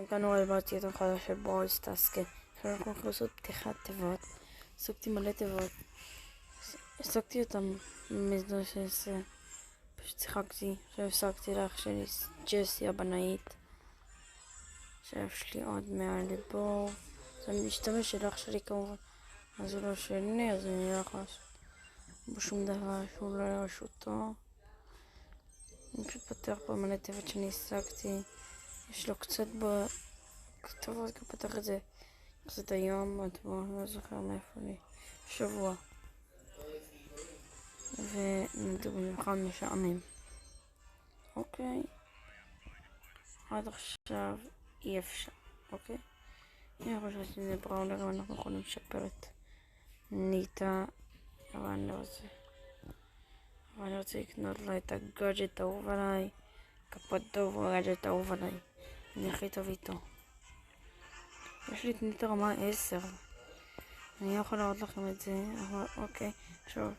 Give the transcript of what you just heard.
כאן רואה באתי את החדש של ברול סטארס. כן, עכשיו אנחנו הולכים לעשות פתיחת תיבות. הסוגתי מלא תיבות, הסוגתי אותם מזדו שעשה, פשוט שיחקתי. עכשיו הסגתי לאח שלי ג'סי הבנאית, שיש לי עוד מעל לבור. אז אני משתמש של אח שלי כמובן, אז הוא לא שני, אז אני לא יכול לעשות בו שום דבר שהוא לא לרשותו. אני פשוט פותח פה מלא תיבות שאני השגתי, יש לו קצת בכתובות, כי הוא פתח את זה קצת היום, אתמול, לא זוכר מאיפה לי, שבוע, ונדעו במיוחד משעמם. אוקיי, עד עכשיו אי אפשר, אוקיי? אם אנחנו חושבים שזה בראונר, אנחנו יכולים לשפר את ניטה, אבל אני רוצה לקנות לו את הגאדג'ט האהוב עליי, כפות טוב הוא הגאדג'ט האהוב עליי, אני הכי טוב איתו. יש לי את ניטה רמה 10, אני לא יכול להראות לכם את זה, אבל אוקיי, עכשיו